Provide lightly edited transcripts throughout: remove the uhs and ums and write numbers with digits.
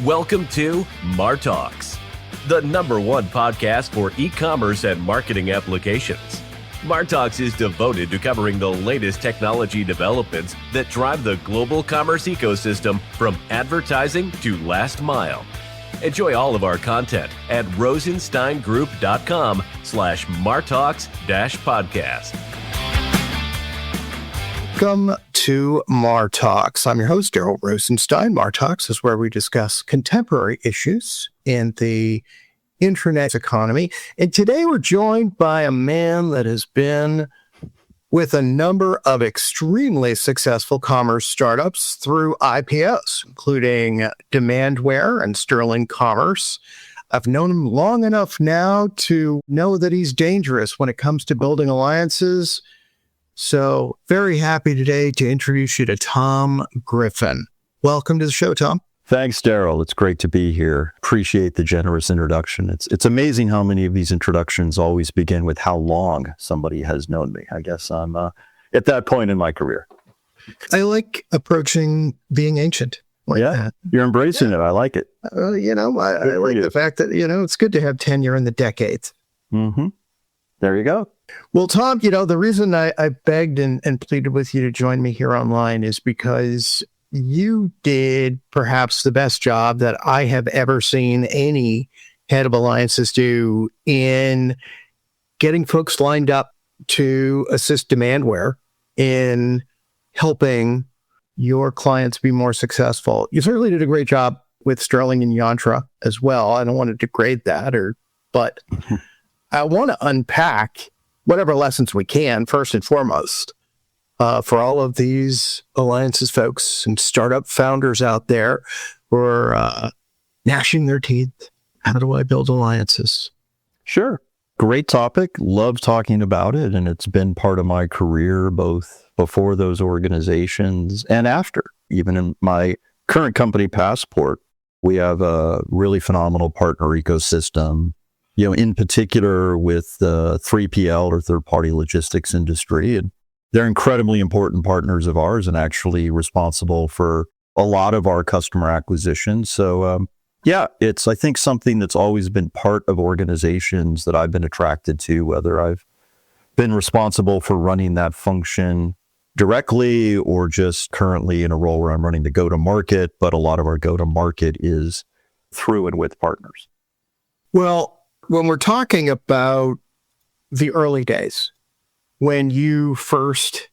Welcome to MarTalks, the #1 podcast for e-commerce and marketing applications. MarTalks is devoted to covering the latest technology developments that drive the global commerce ecosystem from advertising to last mile. Enjoy all of our content at rosensteingroup.com/MarTalks-podcast. Welcome to MarTalks. I'm your host, Daryl Rosenstein. MarTalks is where we discuss contemporary issues in the internet economy. And today we're joined by a man that has been with a number of extremely successful commerce startups through IPOs, including Demandware and Sterling Commerce. I've known him long enough now to know that he's dangerous when it comes to building alliances. So very happy today to introduce you to Tom Griffin. Welcome to the show, Tom. Thanks, Daryl. It's great to be here. Appreciate the generous introduction. It's amazing how many of these introductions always begin with how long somebody has known me. I guess I'm at that point in my career. I like approaching being ancient. Like that. You're embracing it. I like it. I like the fact that, it's good to have tenure in the decades. Mm-hmm. There you go. Well, Tom, the reason I begged and pleaded with you to join me here online is because you did perhaps the best job that I have ever seen any head of alliances do in getting folks lined up to assist Demandware in helping your clients be more successful. You certainly did a great job with Sterling and Yantra as well. I don't want to degrade that, but I want to unpack whatever lessons we can, first and foremost, for all of these alliances folks and startup founders out there who are gnashing their teeth. How do I build alliances? Sure. Great topic. Love talking about it. And it's been part of my career, both before those organizations and after. Even in my current company, Passport, we have a really phenomenal partner ecosystem, in particular with the 3PL or third-party logistics industry. And they're incredibly important partners of ours and actually responsible for a lot of our customer acquisition. So, it's, I think, something that's always been part of organizations that I've been attracted to, whether I've been responsible for running that function directly or just currently in a role where I'm running the go-to-market, but a lot of our go-to-market is through and with partners. Well, when we're talking about the early days, when you first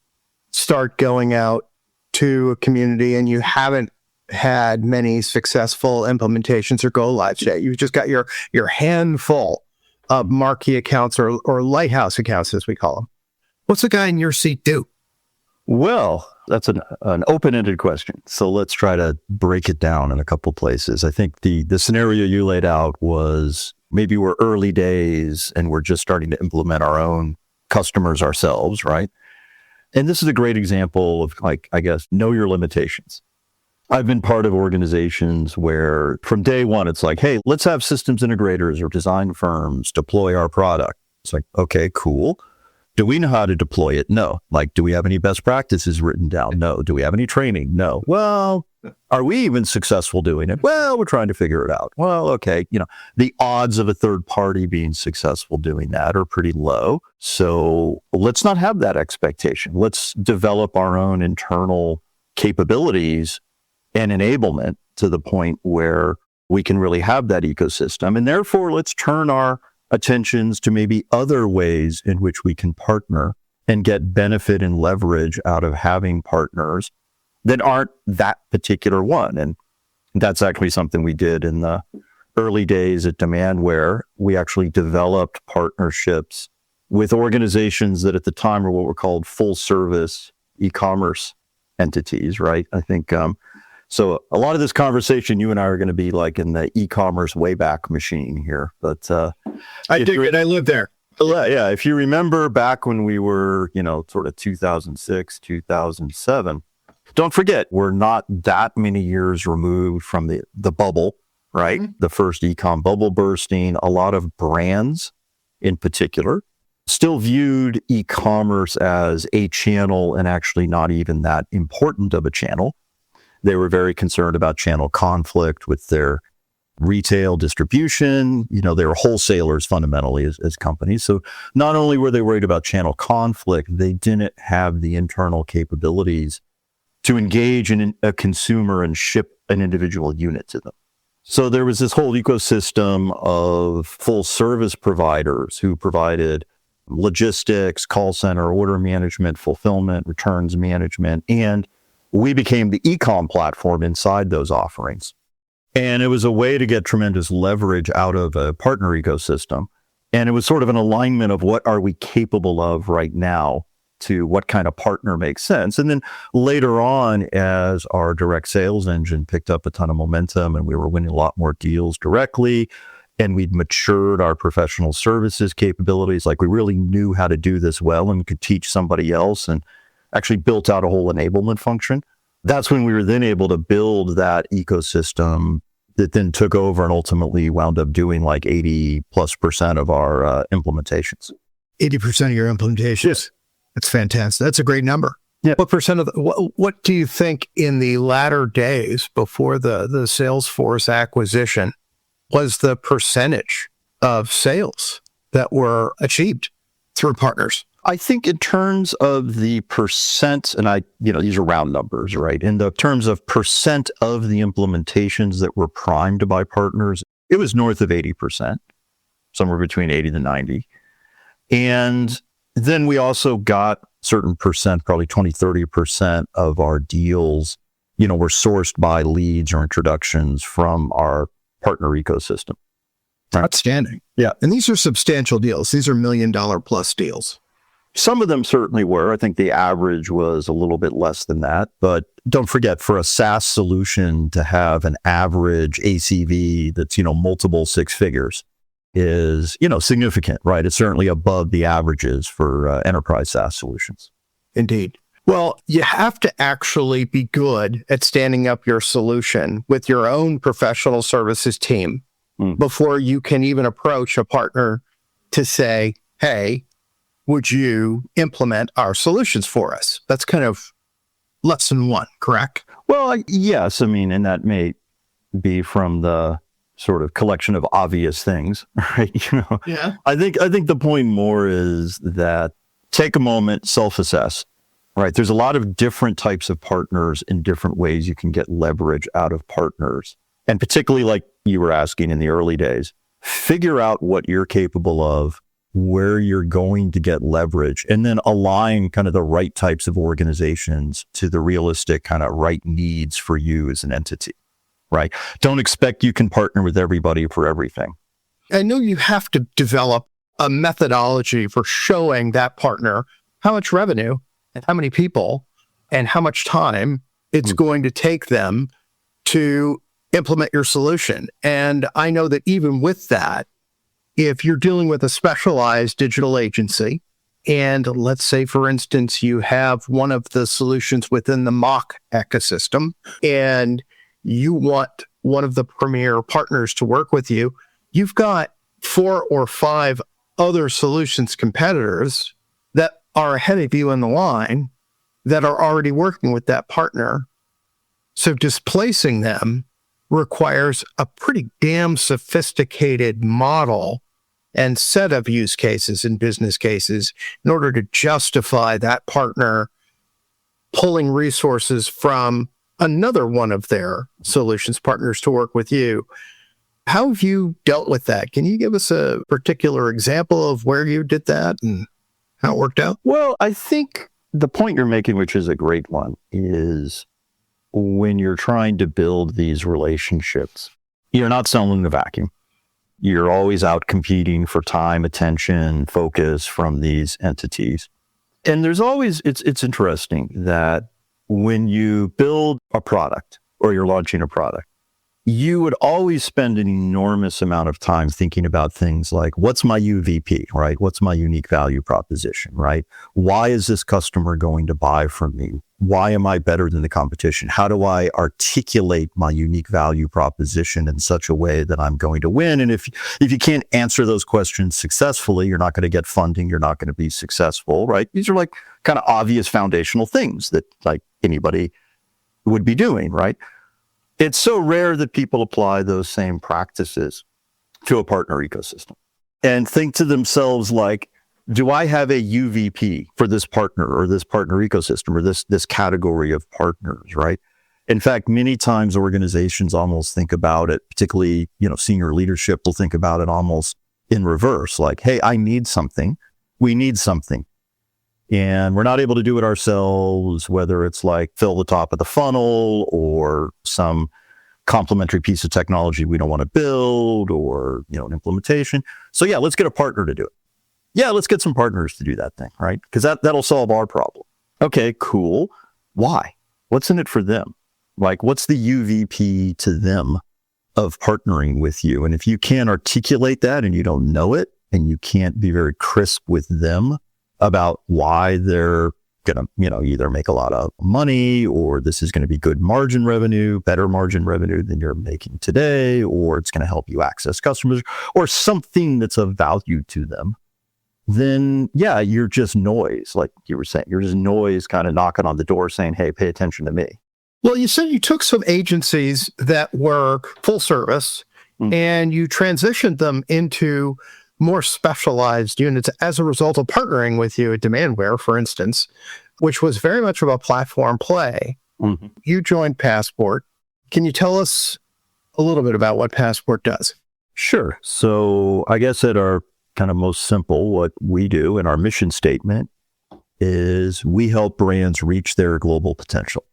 start going out to a community and you haven't had many successful implementations or go-lives yet, you've just got your handful of marquee accounts or lighthouse accounts, as we call them. What's a guy in your seat do? Well, that's an open-ended question. So let's try to break it down in a couple places. I think the scenario you laid out was maybe we're early days and we're just starting to implement our own customers ourselves, right? And this is a great example of, know your limitations. I've been part of organizations where from day one, it's like, hey, let's have systems integrators or design firms deploy our product. It's like, okay, cool. Do we know how to deploy it? No. Do we have any best practices written down? No. Do we have any training? No. Well, are we even successful doing it? Well, we're trying to figure it out. Well, okay. The odds of a third party being successful doing that are pretty low. So let's not have that expectation. Let's develop our own internal capabilities and enablement to the point where we can really have that ecosystem. And therefore, let's turn our attentions to maybe other ways in which we can partner and get benefit and leverage out of having partners that aren't that particular one. And that's actually something we did in the early days at Demandware. We actually developed partnerships with organizations that at the time were what were called full service e-commerce entities, right? I think, so a lot of this conversation, you and I are going to be like in the e-commerce Wayback Machine here, but I dig it. I live there. Yeah. If you remember back when we were, sort of 2006, 2007, don't forget, we're not that many years removed from the bubble, right? Mm-hmm. The first e-com bubble bursting. A lot of brands in particular still viewed e-commerce as a channel and actually not even that important of a channel. They were very concerned about channel conflict with their retail distribution. They were wholesalers fundamentally as companies. So not only were they worried about channel conflict, they didn't have the internal capabilities to engage in a consumer and ship an individual unit to them. So there was this whole ecosystem of full service providers who provided logistics, call center, order management, fulfillment, returns management, and we became the e-com platform inside those offerings. And it was a way to get tremendous leverage out of a partner ecosystem. And it was sort of an alignment of what are we capable of right now to what kind of partner makes sense. And then later on, as our direct sales engine picked up a ton of momentum and we were winning a lot more deals directly, and we'd matured our professional services capabilities, like we really knew how to do this well and could teach somebody else, and actually built out a whole enablement function. That's when we were then able to build that ecosystem that then took over and ultimately wound up doing like 80+% of our implementations. 80% of your implementations? Yes. That's fantastic. That's a great number. Yeah. What percent of what do you think in the latter days before the Salesforce acquisition was the percentage of sales that were achieved through partners? I think in terms of the percent, and these are round numbers, right? In the terms of percent of the implementations that were primed by partners, it was north of 80%, somewhere between 80 to 90. And then we also got certain percent, probably 20, 30% of our deals, were sourced by leads or introductions from our partner ecosystem. Right? Outstanding. Yeah. And these are substantial deals. These are $1 million plus deals. Some of them certainly were. I think the average was a little bit less than that. But don't forget, for a SaaS solution to have an average ACV that's, multiple six figures is, significant, right? It's certainly above the averages for enterprise SaaS solutions. Indeed. Well, you have to actually be good at standing up your solution with your own professional services team before you can even approach a partner to say, hey, would you implement our solutions for us? That's kind of lesson one, correct? Well, yes. And that may be from the sort of collection of obvious things, right? Yeah. I think the point more is that take a moment, self-assess, right? There's a lot of different types of partners and different ways you can get leverage out of partners. And particularly like you were asking in the early days, figure out what you're capable of, where you're going to get leverage, and then align kind of the right types of organizations to the realistic kind of right needs for you as an entity, right? Don't expect you can partner with everybody for everything. I know you have to develop a methodology for showing that partner how much revenue and how many people and how much time it's going to take them to implement your solution. And I know that even with that, if you're dealing with a specialized digital agency, and let's say, for instance, you have one of the solutions within the mock ecosystem, and you want one of the premier partners to work with you, you've got 4 or 5 other solutions competitors that are ahead of you in the line that are already working with that partner. So displacing them requires a pretty damn sophisticated model and set of use cases and business cases in order to justify that partner pulling resources from another one of their solutions partners to work with you. How have you dealt with that? Can you give us a particular example of where you did that and how it worked out? Well, I think the point you're making, which is a great one, is when you're trying to build these relationships, you're not selling in a vacuum. You're always out competing for time, attention, focus from these entities. And there's always, it's interesting that when you build a product or you're launching a product, you would always spend an enormous amount of time thinking about things like, what's my UVP, right? What's my unique value proposition, right? Why is this customer going to buy from me? Why am I better than the competition? How do I articulate my unique value proposition in such a way that I'm going to win? And if you can't answer those questions successfully, you're not going to get funding. You're not going to be successful, right? These are like kind of obvious foundational things that like anybody would be doing, right? It's so rare that people apply those same practices to a partner ecosystem and think to themselves like, do I have a UVP for this partner or this partner ecosystem or this category of partners, right? In fact, many times organizations almost think about it, particularly, senior leadership will think about it almost in reverse, like, hey, I need something. We need something. And we're not able to do it ourselves, whether it's like fill the top of the funnel or some complementary piece of technology we don't want to build or, an implementation. So yeah, let's get a partner to do it. Yeah, let's get some partners to do that thing, right? Because that'll solve our problem. Okay, cool. Why? What's in it for them? Like, what's the UVP to them of partnering with you? And if you can't articulate that and you don't know it, and you can't be very crisp with them about why they're going to, either make a lot of money or this is going to be good margin revenue, better margin revenue than you're making today, or it's going to help you access customers or something that's of value to them, then yeah, you're just noise. Like you were saying, you're just noise kind of knocking on the door saying, hey, pay attention to me. Well, you said you took some agencies that were full service and you transitioned them into more specialized units as a result of partnering with you at Demandware, for instance, which was very much of a platform play. Mm-hmm. You joined Passport. Can you tell us a little bit about what Passport does? Sure. So I guess at our kind of most simple, what we do in our mission statement is we help brands reach their global potential.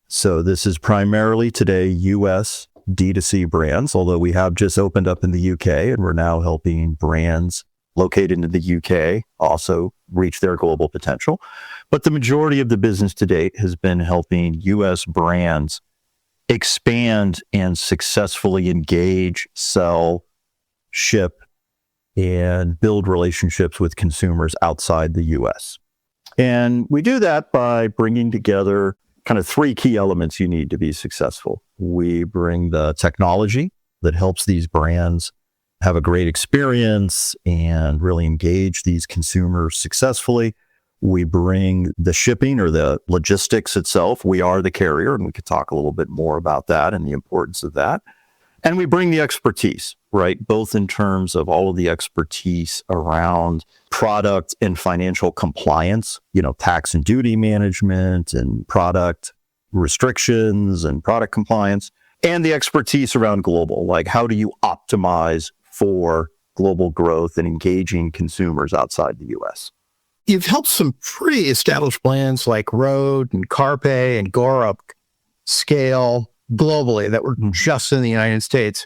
So this is primarily today US D2C brands, although we have just opened up in the UK and we're now helping brands located in the UK also reach their global potential. But the majority of the business to date has been helping US brands expand and successfully engage, sell, ship, and build relationships with consumers outside the US. And we do that by bringing together kind of three key elements you need to be successful. We bring the technology that helps these brands have a great experience and really engage these consumers successfully. We bring the shipping or the logistics itself. We are the carrier, and we could talk a little bit more about that and the importance of that. And we bring the expertise, right? Both in terms of all of the expertise around product and financial compliance, tax and duty management and product restrictions and product compliance, and the expertise around global, like how do you optimize for global growth and engaging consumers outside the US? You've helped some pretty established brands like Rode and Carpe and Gorup scale globally that were just in the United States.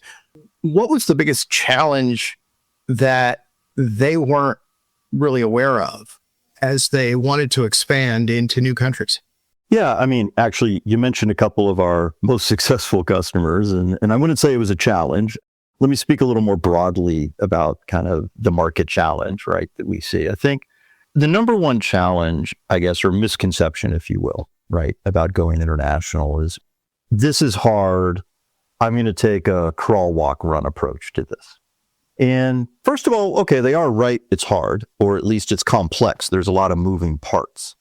What was the biggest challenge that they weren't really aware of as they wanted to expand into new countries? Yeah, I mean, actually, you mentioned a couple of our most successful customers, and I wouldn't say it was a challenge. Let me speak a little more broadly about kind of the market challenge, right, that we see. I think the number one challenge, I guess, or misconception, if you will, right, about going international is this is hard. I'm going to take a crawl, walk, run approach to this. And first of all, okay, they are right. It's hard, or at least it's complex. There's a lot of moving parts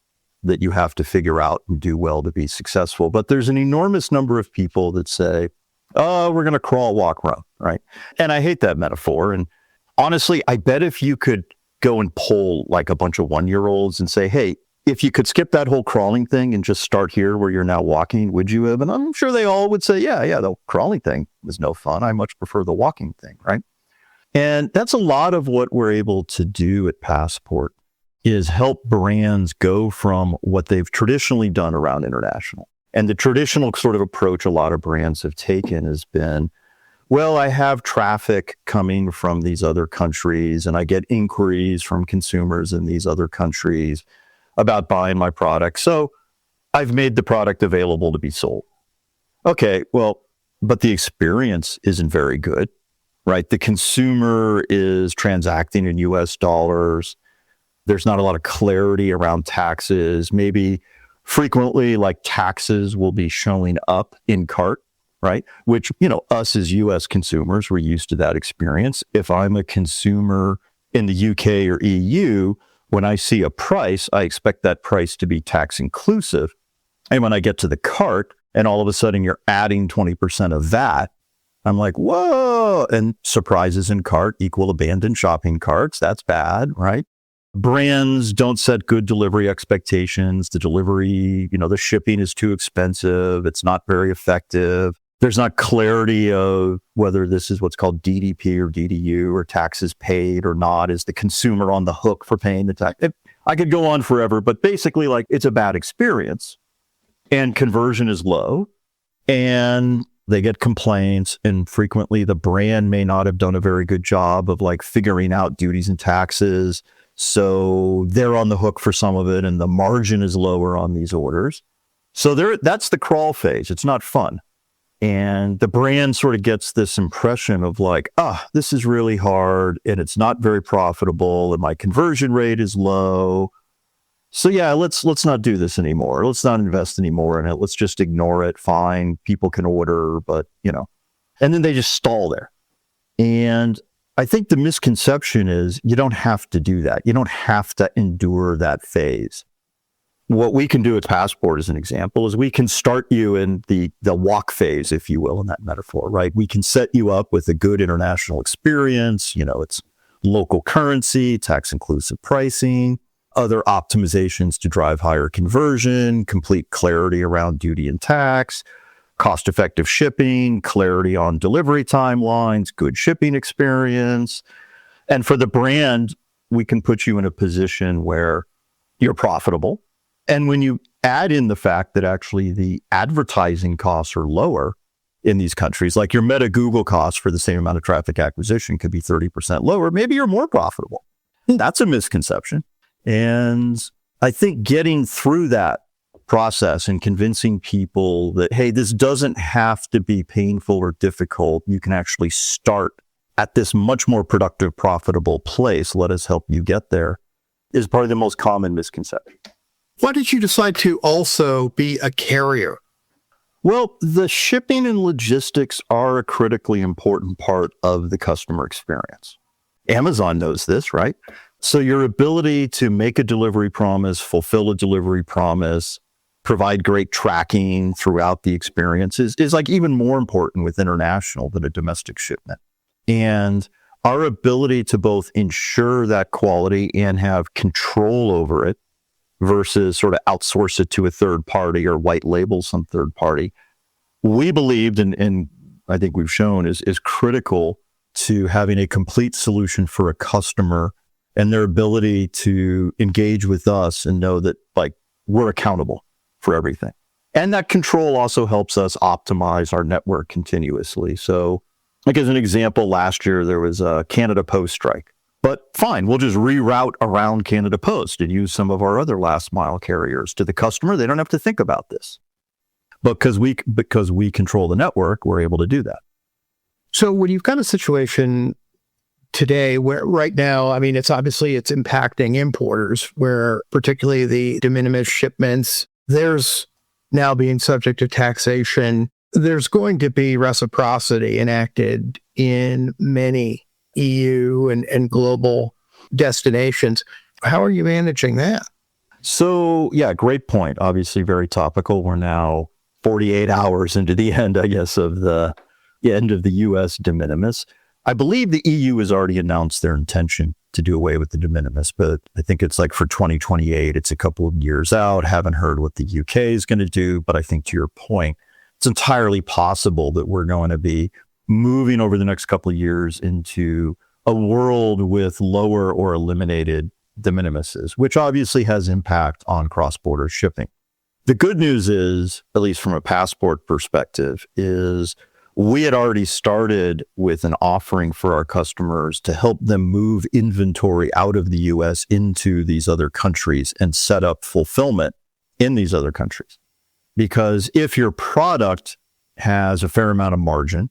that you have to figure out and do well to be successful. But there's an enormous number of people that say, oh, we're going to crawl, walk, run, right? And I hate that metaphor. And honestly, I bet if you could go and poll like a bunch of one-year-olds and say, hey, if you could skip that whole crawling thing and just start here where you're now walking, would you have? And I'm sure they all would say, yeah, the crawling thing was no fun. I much prefer the walking thing, right? And that's a lot of what we're able to do at Passport is help brands go from what they've traditionally done around international. And the traditional sort of approach a lot of brands have taken has been, well, I have traffic coming from these other countries and I get inquiries from consumers in these other countries about buying my product. So I've made the product available to be sold. Okay, well, but the experience isn't very good, right? The consumer is transacting in US dollars. There's not a lot of clarity around taxes. Maybe frequently like taxes will be showing up in cart, right? Which, us as US consumers, we're used to that experience. If I'm a consumer in the UK or EU, when I see a price, I expect that price to be tax inclusive. And when I get to the cart, and all of a sudden you're adding 20% of that. I'm like, whoa. And surprises in cart equal abandoned shopping carts. That's bad, right? Brands don't set good delivery expectations. The delivery, the shipping is too expensive. It's not very effective. There's not clarity of whether this is what's called DDP or DDU or taxes paid or not. Is the consumer on the hook for paying the tax? I could go on forever, but basically it's a bad experience and conversion is low and they get complaints, and frequently the brand may not have done a very good job of figuring out duties and taxes. So they're on the hook for some of it and the margin is lower on these orders. So that's the crawl phase. It's not fun. And the brand sort of gets this impression of this is really hard and it's not very profitable and my conversion rate is low. So yeah, let's not do this anymore. Let's not invest anymore in it. Let's just ignore it. Fine. People can order, but and then they just stall there. And I think the misconception is you don't have to do that. You don't have to endure that phase. What we can do at Passport, as an example, is we can start you in the walk phase, if you will, in that metaphor, right? We can set you up with a good international experience. It's local currency, tax inclusive pricing, other optimizations to drive higher conversion, complete clarity around duty and tax, cost-effective shipping, clarity on delivery timelines, good shipping experience. And for the brand, we can put you in a position where you're profitable. And when you add in the fact that actually the advertising costs are lower in these countries, like your Meta Google costs for the same amount of traffic acquisition could be 30% lower, maybe you're more profitable. That's a misconception. And I think getting through that process and convincing people that, hey, this doesn't have to be painful or difficult. You can actually start at this much more productive, profitable place. Let us help you get there, is probably the most common misconception. Why did you decide to also be a carrier? Well, the shipping and logistics are a critically important part of the customer experience. Amazon knows this, right? So your ability to make a delivery promise, fulfill a delivery promise, provide great tracking throughout the experience is even more important with international than a domestic shipment. And our ability to both ensure that quality and have control over it versus sort of outsource it to a third party or white label some third party, we believed, and I think we've shown is critical to having a complete solution for a customer and their ability to engage with us and know that we're accountable for everything. And that control also helps us optimize our network continuously. So as an example, last year there was a Canada Post strike. But fine, we'll just reroute around Canada Post and use some of our other last mile carriers to the customer. They don't have to think about this. But because we control the network, we're able to do that. So when you've got a situation today where right now, it's impacting importers, where particularly the de minimis shipments, there's now being subject to taxation. There's going to be reciprocity enacted in many EU and global destinations. How are you managing that? So, yeah, great point. Obviously very topical. We're now 48 hours into the end, I guess, of the end of the U.S. de minimis. I believe the EU has already announced their intention to do away with the de minimis, but I think it's for 2028. It's a couple of years out. Haven't heard what the UK is going to do, but I think to your point, it's entirely possible that we're going to be moving over the next couple of years into a world with lower or eliminated de minimises, which obviously has impact on cross-border shipping. The good news is, at least from a Passport perspective, is we had already started with an offering for our customers to help them move inventory out of the US into these other countries and set up fulfillment in these other countries. Because if your product has a fair amount of margin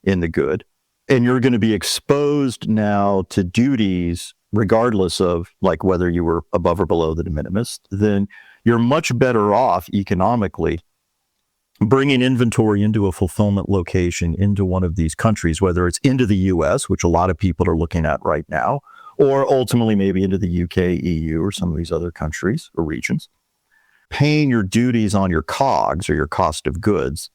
in the good, and you're going to be exposed now to duties, regardless of whether you were above or below the de minimis, then you're much better off economically bringing inventory into a fulfillment location into one of these countries, whether it's into the US, which a lot of people are looking at right now, or ultimately maybe into the UK, EU, or some of these other countries or regions. paying your duties on your COGS or your cost of goods,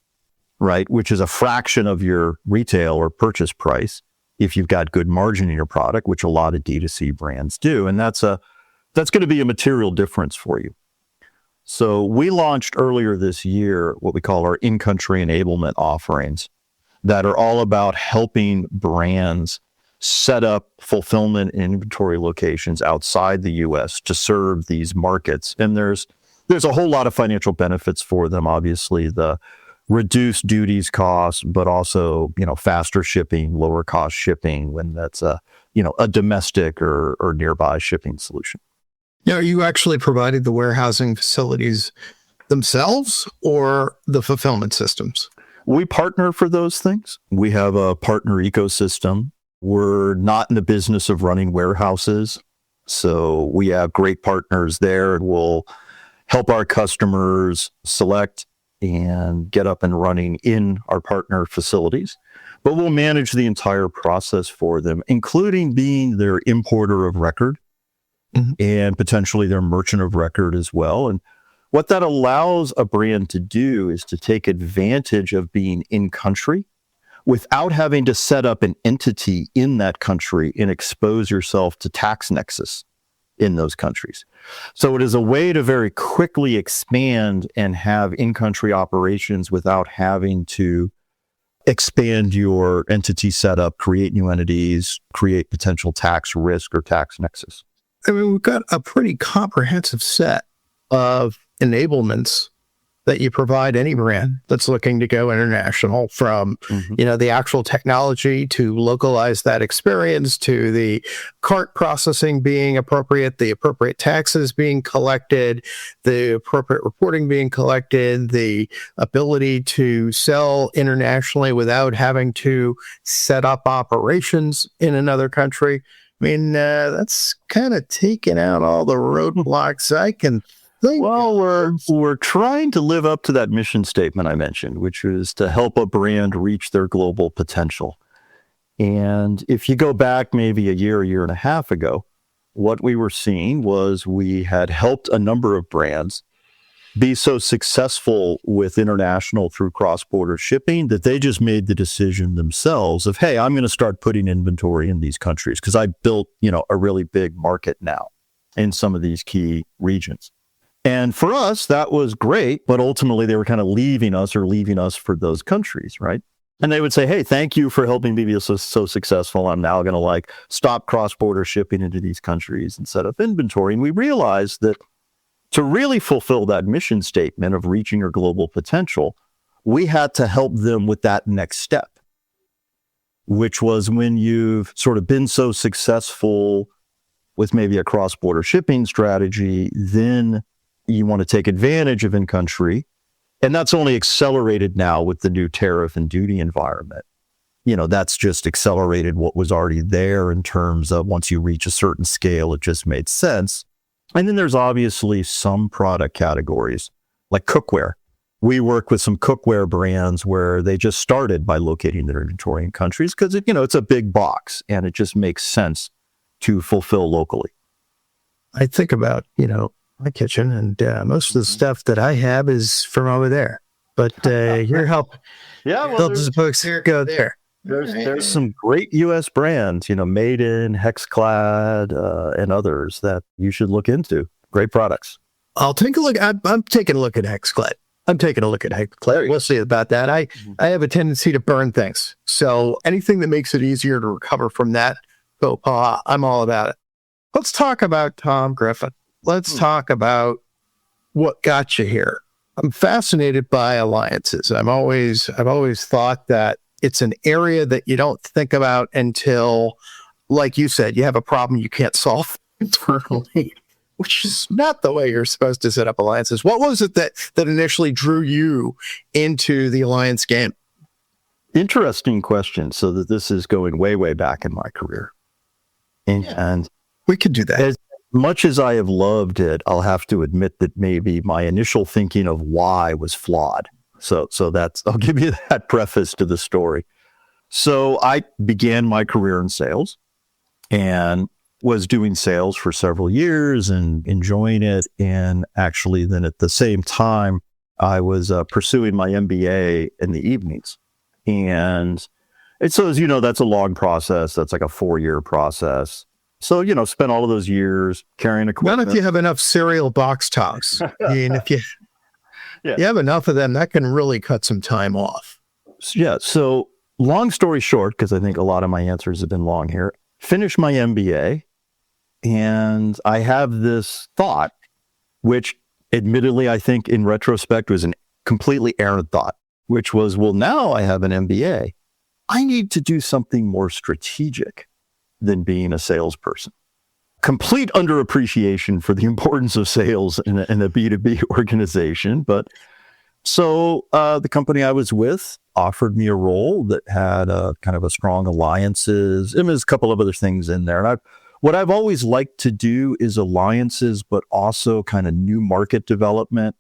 right, which is a fraction of your retail or purchase price if you've got good margin in your product, which a lot of D2C brands do. And that's going to be a material difference for you. So we launched earlier this year what we call our in-country enablement offerings that are all about helping brands set up fulfillment and inventory locations outside the U.S. to serve these markets. And there's a whole lot of financial benefits for them. Obviously, the reduced duties costs, but also, faster shipping, lower cost shipping when that's a domestic or nearby shipping solution. Are you actually providing the warehousing facilities themselves or the fulfillment systems? We partner for those things. We have a partner ecosystem. We're not in the business of running warehouses. So we have great partners there, and we'll help our customers select and get up and running in our partner facilities. But we'll manage the entire process for them, including being their importer of record and potentially their merchant of record as well. And what that allows a brand to do is to take advantage of being in country without having to set up an entity in that country and expose yourself to tax nexus in those countries. So it is a way to very quickly expand and have in-country operations without having to expand your entity setup, create new entities, create potential tax risk or tax nexus. I mean, we've got a pretty comprehensive set of enablements that you provide any brand that's looking to go international, from, the actual technology to localize that experience, to the cart processing being appropriate, the appropriate taxes being collected, the appropriate reporting being collected, the ability to sell internationally without having to set up operations in another country. I mean, that's kind of taken out all the roadblocks I can think. Well, we're trying to live up to that mission statement I mentioned, which is to help a brand reach their global potential. And if you go back maybe a year and a half ago, what we were seeing was we had helped a number of brands be so successful with international through cross-border shipping that they just made the decision themselves of, hey, I'm going to start putting inventory in these countries because I built, a really big market now in some of these key regions. And for us, that was great, but ultimately they were kind of leaving us for those countries, right? And they would say, hey, thank you for helping me be so successful. I'm now going to stop cross-border shipping into these countries and set up inventory. And we realized that to really fulfill that mission statement of reaching your global potential, we had to help them with that next step, which was when you've sort of been so successful with maybe a cross-border shipping strategy, then you want to take advantage of in-country. And that's only accelerated now with the new tariff and duty environment. That's just accelerated what was already there in terms of once you reach a certain scale, it just made sense. And then there's obviously some product categories like cookware. We work with some cookware brands where they just started by locating their inventory in countries because it's a big box and it just makes sense to fulfill locally. I think about, my kitchen, and most of the stuff that I have is from over there. But your help, those folks here go there. There's some great U.S. brands, Maiden, Hexclad, and others that you should look into. Great products. I'll take a look. I'm taking a look at Hexclad. We'll see about that. I have a tendency to burn things. So anything that makes it easier to recover from that faux pas, I'm all about it. Let's talk about Tom Griffin. Let's talk about what got you here. I'm fascinated by alliances. I've always thought that it's an area that you don't think about until, like you said, you have a problem you can't solve internally, which is not the way you're supposed to set up alliances. What was it that initially drew you into the alliance game? Interesting question. So that this is going way, way back in my career. And we could do that. As much as I have loved it, I'll have to admit that maybe my initial thinking of why was flawed. So I'll give you that preface to the story. So I began my career in sales, and was doing sales for several years and enjoying it. And actually then at the same time, I was pursuing my MBA in the evenings. And so as you know, that's a long process. That's like a 4-year process. So, spent all of those years carrying equipment. Not if you have enough cereal box tops. I mean, if you have enough of them, that can really cut some time off. Yeah. So long story short, because I think a lot of my answers have been long here, finished my MBA. And I have this thought, which admittedly, I think in retrospect was a completely errant thought, which was, well, now I have an MBA. I need to do something more strategic than being a salesperson. Complete underappreciation for the importance of sales in a B2B organization. But so the company I was with offered me a role that had a kind of a strong alliances. And there's a couple of other things in there. And what I've always liked to do is alliances, but also kind of new market development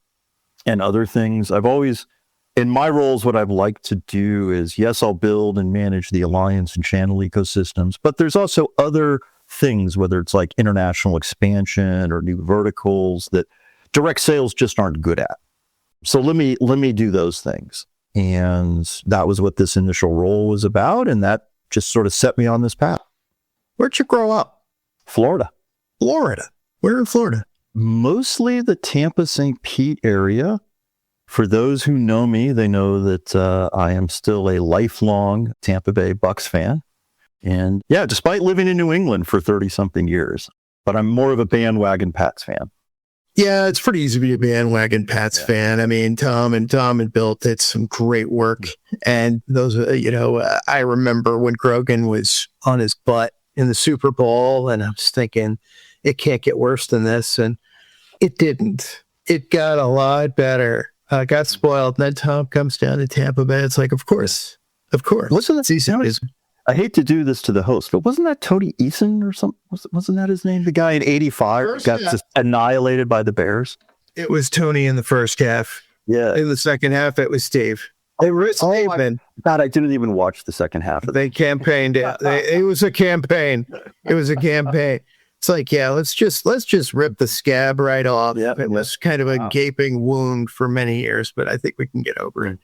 and other things. I've always, in my roles, what I've liked to do is, yes, I'll build and manage the alliance and channel ecosystems, but there's also other things, whether it's like international expansion or new verticals that direct sales just aren't good at. So let me do those things. And that was what this initial role was about. And that just sort of set me on this path. Where'd you grow up? Florida. Florida. Where in Florida? Mostly the Tampa, St. Pete area. For those who know me, they know that I am still a lifelong Tampa Bay Bucks fan. And yeah, despite living in New England for 30-something years, but I'm more of a bandwagon Pats fan. Yeah, it's pretty easy to be a bandwagon Pats fan. I mean, Tom and Bill did some great work. And those, I remember when Grogan was on his butt in the Super Bowl, and I was thinking, it can't get worse than this. And it didn't. It got a lot better. I got spoiled. And then Tom comes down to Tampa Bay. It's like, of course. Wasn't that, I hate to do this to the host, but wasn't that Tony Eason or something? Wasn't that his name? The guy in 85 got just annihilated by the Bears. It was Tony in the first half. Yeah. In the second half, it was Steve. God, I didn't even watch the second half. They campaigned it. It was a campaign. It's like, yeah, let's just rip the scab right off. Yep, it was kind of a gaping wound for many years, but I think we can get over it.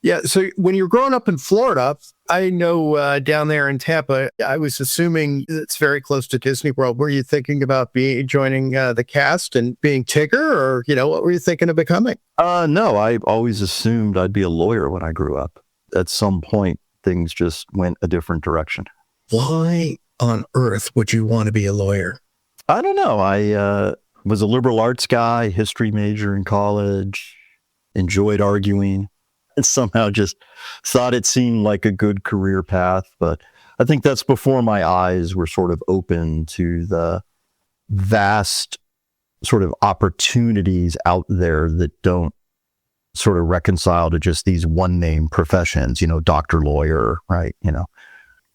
Yeah. So when you're growing up in Florida, I know down there in Tampa, I was assuming it's very close to Disney World. Were you thinking about joining the cast and being Tigger, or what were you thinking of becoming? No, I always assumed I'd be a lawyer when I grew up. At some point, things just went a different direction. Why on earth would you want to be a lawyer? I don't know. I was a liberal arts guy, history major in college, enjoyed arguing, and somehow just thought it seemed like a good career path. But I think that's before my eyes were sort of open to the vast sort of opportunities out there that don't sort of reconcile to just these one-name professions, doctor, lawyer, right?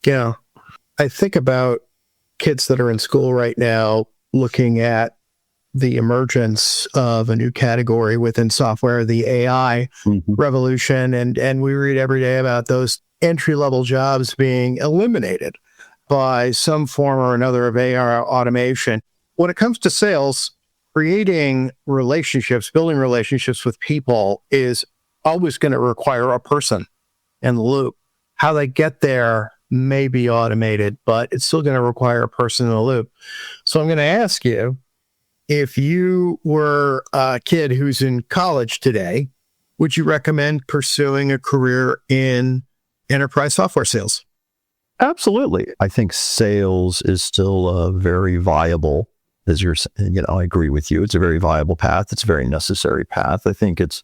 Yeah. I think about kids that are in school right now looking at the emergence of a new category within software, the AI revolution. And we read every day about those entry-level jobs being eliminated by some form or another of AI automation. When it comes to sales, creating relationships, building relationships with people is always going to require a person in the loop. How they get there may be automated, but it's still going to require a person in the loop. So I'm going to ask you, if you were a kid who's in college today, would you recommend pursuing a career in enterprise software sales? Absolutely. I think sales is still a very viable, I agree with you. It's a very viable path. It's a very necessary path. I think it's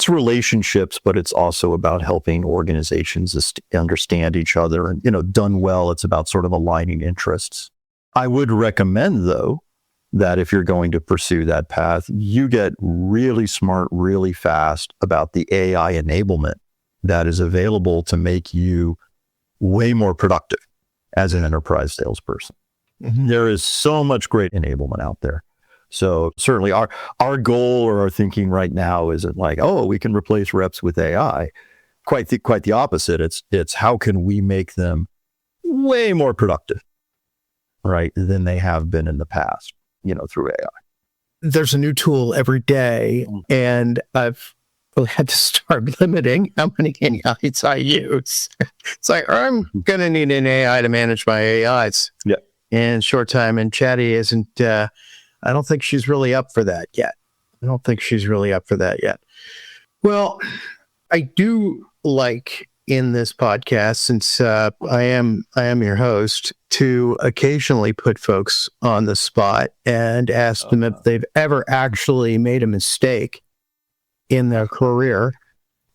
relationships, but it's also about helping organizations understand each other. And, done well, it's about sort of aligning interests. I would recommend, though, that if you're going to pursue that path, you get really smart, really fast about the AI enablement that is available to make you way more productive as an enterprise salesperson. Mm-hmm. There is so much great enablement out there. So certainly our goal or our thinking right now isn't like, we can replace reps with AI. Quite the opposite. It's how can we make them way more productive, right, than they have been in the past, through AI. There's a new tool every day, and I've had to start limiting how many AIs I use. It's like, I'm going to need an AI to manage my AIs in short time, and Chatty isn't, I don't think she's really up for that yet. Well, I do like in this podcast, since I am your host, to occasionally put folks on the spot and ask them if they've ever actually made a mistake in their career.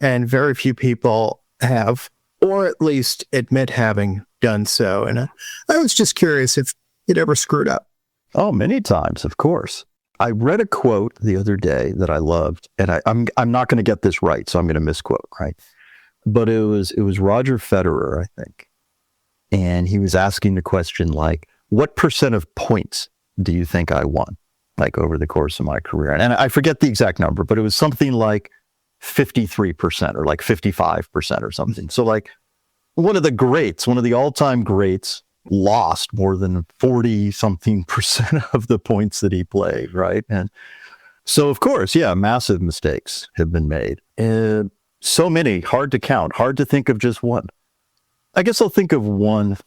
And very few people have, or at least admit having done so. And I was just curious if you'd ever screwed up. Oh, many times, of course. I read a quote the other day that I loved, and I'm not going to get this right, so I'm going to misquote, right? But it was Roger Federer, I think. And he was asking the question, like, what percent of points do you think I won, like, over the course of my career? And I forget the exact number, but it was something like 53% or like 55% or something. So, like, one of the all-time greats lost more than 40-something% of the points that he played, right? And so, of course, massive mistakes have been made. And so many, hard to count, hard to think of just one. I guess I'll think of one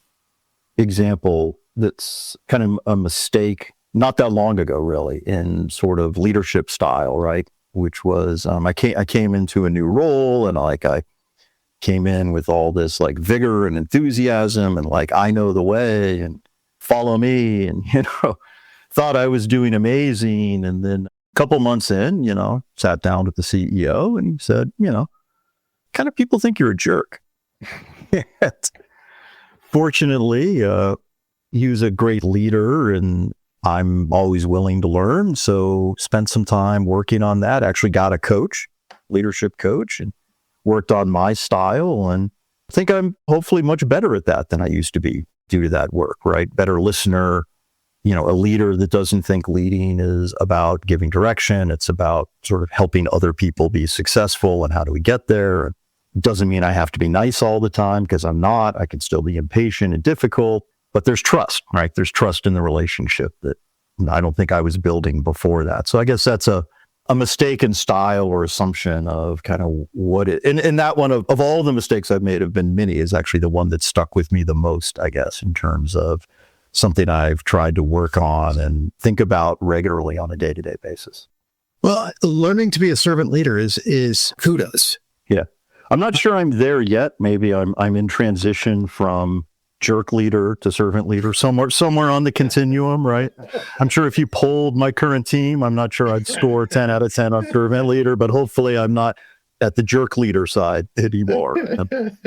example that's kind of a mistake not that long ago, really, in sort of leadership style, right? Which was, I came into a new role, and I came in with all this like vigor and enthusiasm and like, I know the way and follow me, and, thought I was doing amazing. And then a couple months in, sat down with the CEO and he said, kind of people think you're a jerk. Fortunately, he was a great leader, and I'm always willing to learn. So spent some time working on that, actually got a coach, leadership coach, and worked on my style. And I think I'm hopefully much better at that than I used to be due to that work, right? Better listener, a leader that doesn't think leading is about giving direction. It's about sort of helping other people be successful, and how do we get there? Doesn't mean I have to be nice all the time, because I'm not. I can still be impatient and difficult, but there's trust, right? There's trust in the relationship that I don't think I was building before that. So I guess that's a mistake in style or assumption of kind of what it, and that one of all the mistakes I've made, have been many, is actually the one that stuck with me the most, I guess, in terms of something I've tried to work on and think about regularly on a day-to-day basis. Well, learning to be a servant leader is kudos. Yeah. I'm not sure I'm there yet. Maybe I'm in transition from jerk leader to servant leader, somewhere on the continuum, right? I'm sure if you polled my current team, I'm not sure I'd score 10 out of 10 on servant leader, but hopefully I'm not at the jerk leader side anymore.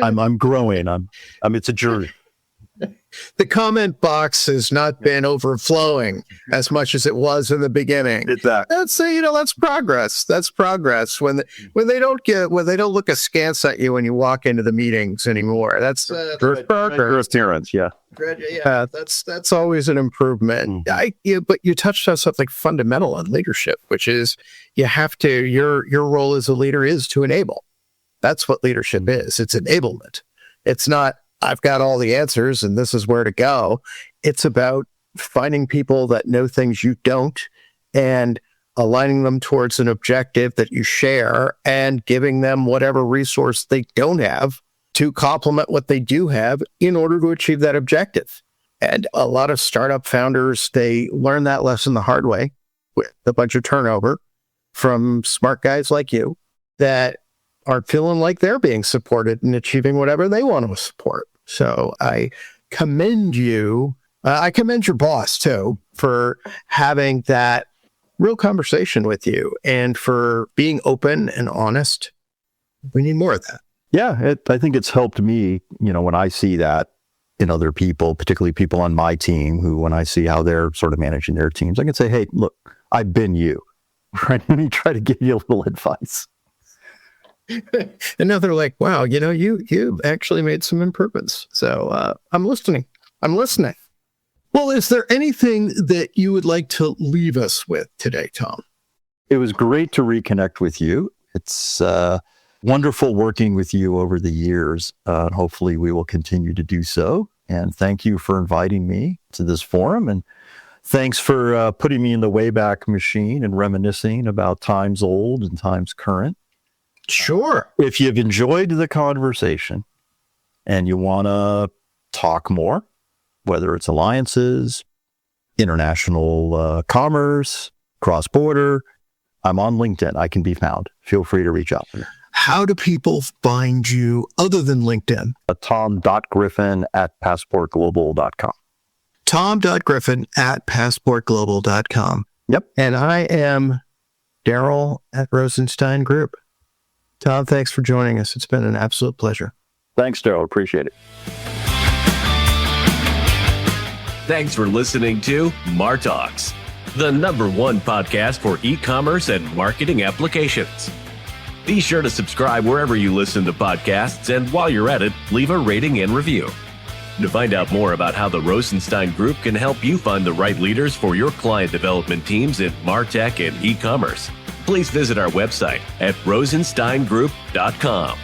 I'm growing. It's a journey. The comment box has not been overflowing as much as it was in the beginning. Exactly. That's progress. That's progress. When they don't look askance at you when you walk into the meetings anymore. That's progress. Appearance, yeah. Yeah, that's always an improvement. But you touched on something fundamental in leadership, which is you have to. Your role as a leader is to enable. That's what leadership is. It's enablement. It's not, I've got all the answers and this is where to go. It's about finding people that know things you don't and aligning them towards an objective that you share and giving them whatever resource they don't have to complement what they do have in order to achieve that objective. And a lot of startup founders, they learn that lesson the hard way with a bunch of turnover from smart guys like you that aren't feeling like they're being supported in achieving whatever they want to support. So I commend you. I commend your boss too for having that real conversation with you and for being open and honest. We need more of that. Yeah, I think it's helped me, when I see that in other people, particularly people on my team who, when I see how they're sort of managing their teams, I can say, hey, look, I've been you, right? Let me try to give you a little advice. And now they're like, wow, you actually made some improvements. So I'm listening. Well, is there anything that you would like to leave us with today, Tom? It was great to reconnect with you. It's wonderful working with you over the years. Hopefully we will continue to do so. And thank you for inviting me to this forum. And thanks for putting me in the Wayback Machine and reminiscing about times old and times current. Sure. If you've enjoyed the conversation and you want to talk more, whether it's alliances, international commerce, cross-border, I'm on LinkedIn. I can be found. Feel free to reach out. How do people find you other than LinkedIn? Tom.Griffin@passportglobal.com. Tom.Griffin@passportglobal.com. Yep. And I am Daryl at Rosenstein Group. Tom, thanks for joining us. It's been an absolute pleasure. Thanks, Daryl. Appreciate it. Thanks for listening to MarTalks, the #1 podcast for e-commerce and marketing applications. Be sure to subscribe wherever you listen to podcasts, and while you're at it, leave a rating and review. To find out more about how the Rosenstein Group can help you find the right leaders for your client development teams in MarTech and e-commerce, please visit our website at rosensteingroup.com.